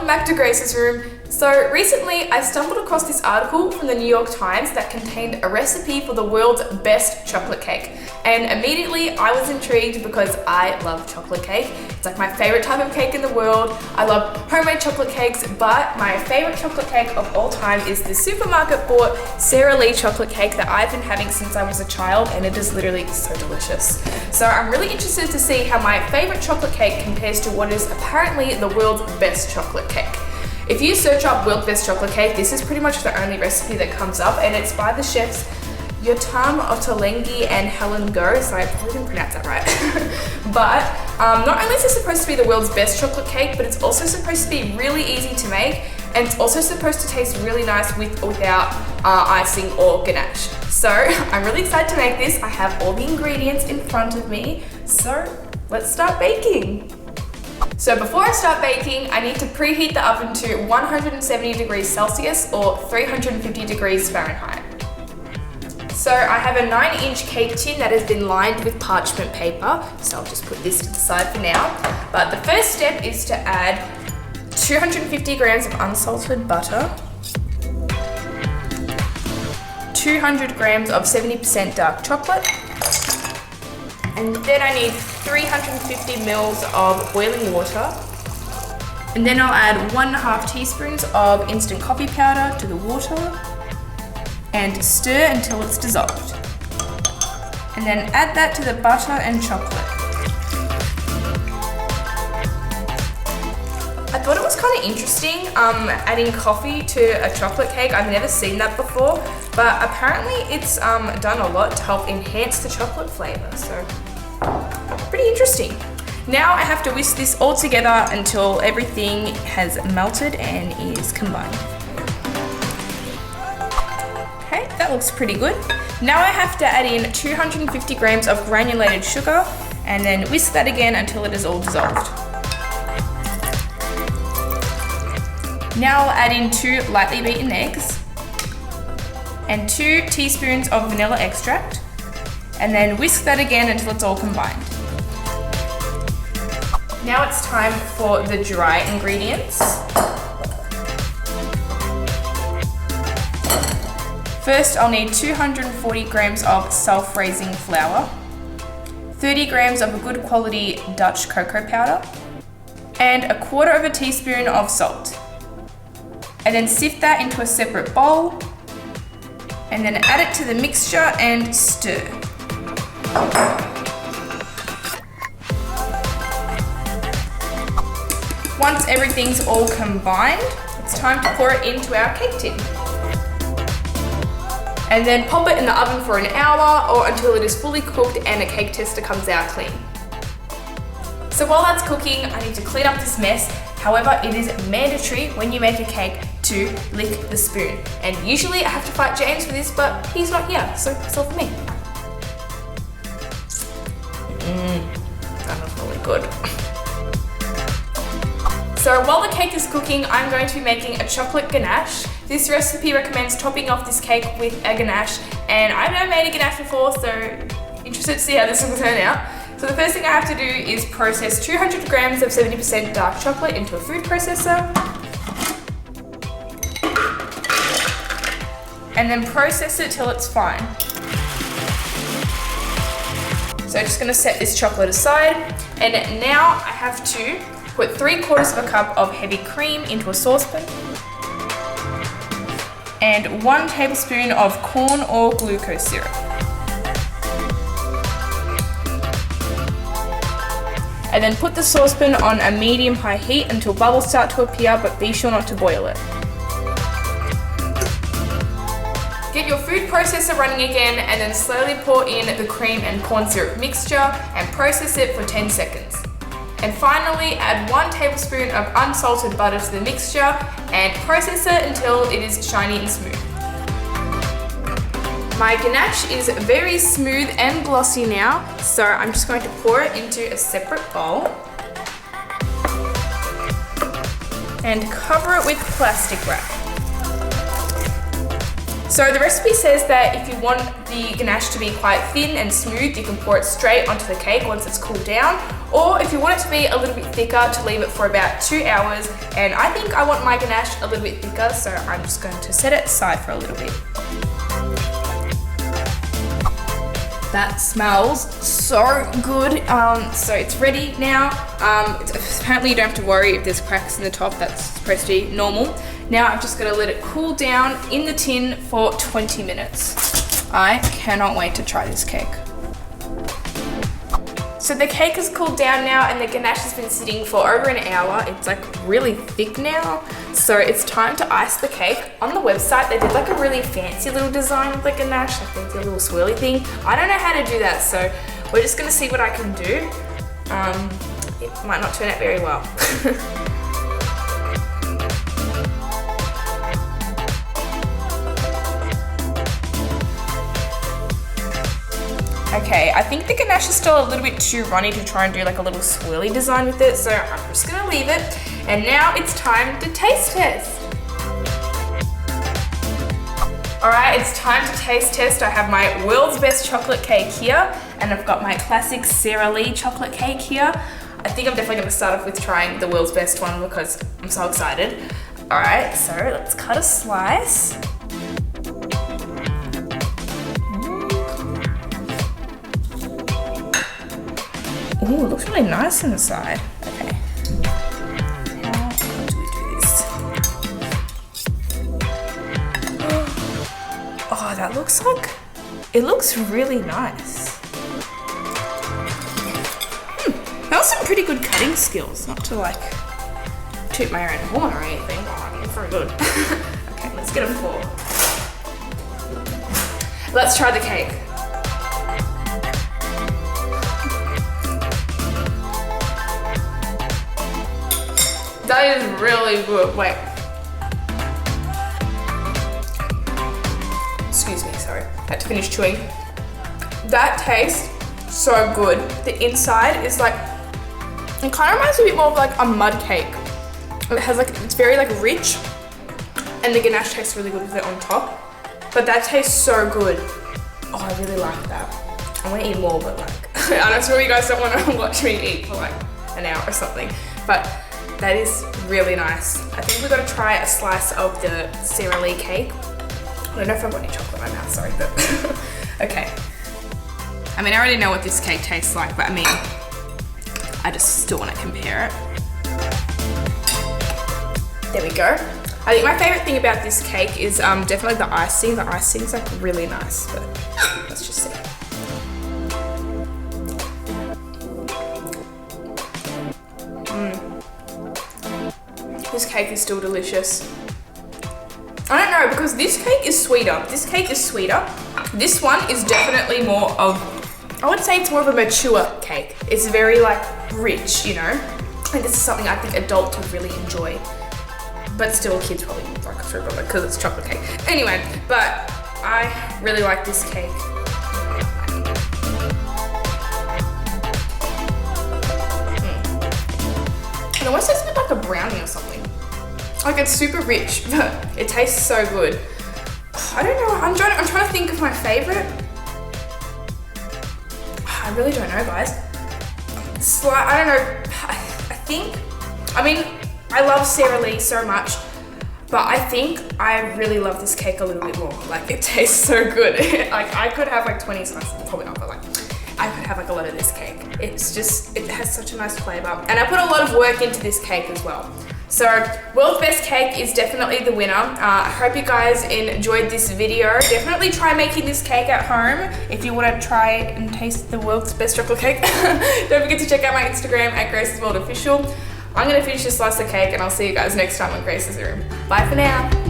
welcome back to Grace's Room. So recently I stumbled across this article from the New York Times that contained a recipe for the world's best chocolate cake. And immediately I was intrigued because I love chocolate cake. It's like my favorite type of cake in the world. I love homemade chocolate cakes, but my favorite chocolate cake of all time is the supermarket bought Sara Lee chocolate cake that I've been having since I was a child, and it is literally so delicious. So I'm really interested to see how my favorite chocolate cake compares to what is apparently the world's best chocolate cake. If you search up world's best chocolate cake, this is pretty much the only recipe that comes up, and it's by the chefs Yotam Ottolenghi and Helen Go, so I probably didn't pronounce that right. But not only is it supposed to be the world's best chocolate cake, but it's also supposed to be really easy to make, and it's also supposed to taste really nice with or without icing or ganache. So I'm really excited to make this. I have all the ingredients in front of me, so let's start baking. So before I start baking, I need to preheat the oven to 170 degrees Celsius or 350 degrees Fahrenheit. So I have a 9-inch cake tin that has been lined with parchment paper, so I'll just put this to the side for now. But the first step is to add 250 grams of unsalted butter, 200 grams of 70% dark chocolate, and then I need 350 mils of boiling water. And then I'll add 1.5 teaspoons of instant coffee powder to the water and stir until it's dissolved. And then add that to the butter and chocolate. I thought it was kind of interesting adding coffee to a chocolate cake. I've never seen that before, but apparently it's done a lot to help enhance the chocolate flavor, so pretty interesting. Now I have to whisk this all together until everything has melted and is combined. Okay, that looks pretty good. Now I have to add in 250 grams of granulated sugar and then whisk that again until it is all dissolved. Now I'll add in 2 lightly beaten eggs and 2 teaspoons of vanilla extract, and then whisk that again until it's all combined. Now it's time for the dry ingredients. First, I'll need 240 grams of self-raising flour, 30 grams of a good quality Dutch cocoa powder, and 1/4 teaspoon of salt. And then sift that into a separate bowl, and then add it to the mixture and stir. Once everything's all combined, it's time to pour it into our cake tin. And then pop it in the oven for an hour or until it is fully cooked and a cake tester comes out clean. So while that's cooking, I need to clean up this mess. However, it is mandatory when you make a cake to lick the spoon. And usually I have to fight James for this, but he's not here, so it's all for me. That looks really good. So while the cake is cooking, I'm going to be making a chocolate ganache. This recipe recommends topping off this cake with a ganache, and I've never made a ganache before, so interested to see how this will turn out. So the first thing I have to do is process 200 grams of 70% dark chocolate into a food processor, and then process it till it's fine. So I'm just going to set this chocolate aside, and now I have to put 3/4 cup of heavy cream into a saucepan and 1 tablespoon of corn or glucose syrup. And then put the saucepan on a medium-high heat until bubbles start to appear, but be sure not to boil it. Get your food processor running again and then slowly pour in the cream and corn syrup mixture and process it for 10 seconds. And finally, add 1 tablespoon of unsalted butter to the mixture and process it until it is shiny and smooth. My ganache is very smooth and glossy now, so I'm just going to pour it into a separate bowl and cover it with plastic wrap. So the recipe says that if you want the ganache to be quite thin and smooth, you can pour it straight onto the cake once it's cooled down. Or if you want it to be a little bit thicker, to leave it for about 2 hours. And I think I want my ganache a little bit thicker, so I'm just going to set it aside for a little bit. That smells so good. So it's ready now. Apparently you don't have to worry if there's cracks in the top. That's supposed to be normal. Now I'm just gonna let it cool down in the tin for 20 minutes. I cannot wait to try this cake. So the cake has cooled down now and the ganache has been sitting for over an hour. It's like really thick now. So it's time to ice the cake. On the website, they did like a really fancy little design with the ganache, like they did a little swirly thing. I don't know how to do that, so we're just gonna see what I can do. It might not turn out very well. Okay, I think the ganache is still a little bit too runny to try and do like a little swirly design with it, so I'm just gonna leave it. And now it's time to taste test. All right, it's time to taste test. I have my world's best chocolate cake here, and I've got my classic Sara Lee chocolate cake here. I think I'm definitely gonna start off with trying the world's best one because I'm so excited. All right, so let's cut a slice. Ooh, it looks really nice on the side. Okay. How do we do this? Oh, that looks like, it looks really nice. That was some pretty good cutting skills, not to like toot my own horn or anything. Oh, it's very good. Okay, let's get a fork. Let's try the cake. That is really good. Wait. Excuse me, sorry. I had to finish chewing. That tastes so good. The inside is like, it kind of reminds me a bit more of like a mud cake. It has like, it's very like rich, and the ganache tastes really good with it on top. But that tastes so good. Oh, I really like that. I want to eat more, but like, I know some of you guys don't want to watch me eat for like an hour or something. But that is really nice. I think we've got to try a slice of the Sara Lee cake. I don't know if I've got any chocolate in my mouth, sorry, but okay. I mean, I already know what this cake tastes like, but I mean, I just still want to compare it. There we go. I think my favorite thing about this cake is definitely the icing. The icing's like really nice, but let's just see. This cake is still delicious. I don't know, because this cake is sweeter. This cake is sweeter. This one is definitely more of, I would say it's more of a mature cake. It's very like rich, you know? And this is something I think adults would really enjoy. But still kids probably like through it because it's chocolate cake. Anyway, but I really like this cake. It almost tastes a bit like a brownie or something. Like it's super rich, but it tastes so good. I don't know, I'm trying to think of my favorite. I really don't know, guys. I don't know, I think, I mean, I love Sara Lee so much, but I think I really love this cake a little bit more. Like it tastes so good. Like I could have like 20 slices, probably not, but like I could have like a lot of this cake. It's just, it has such a nice flavor. And I put a lot of work into this cake as well. So world's best cake is definitely the winner. I hope you guys enjoyed this video. Definitely try making this cake at home if you want to try and taste the world's best chocolate cake. Don't forget to check out my Instagram at Grace's World Official. I'm gonna finish this slice of cake and I'll see you guys next time on Grace's Room. Bye for now.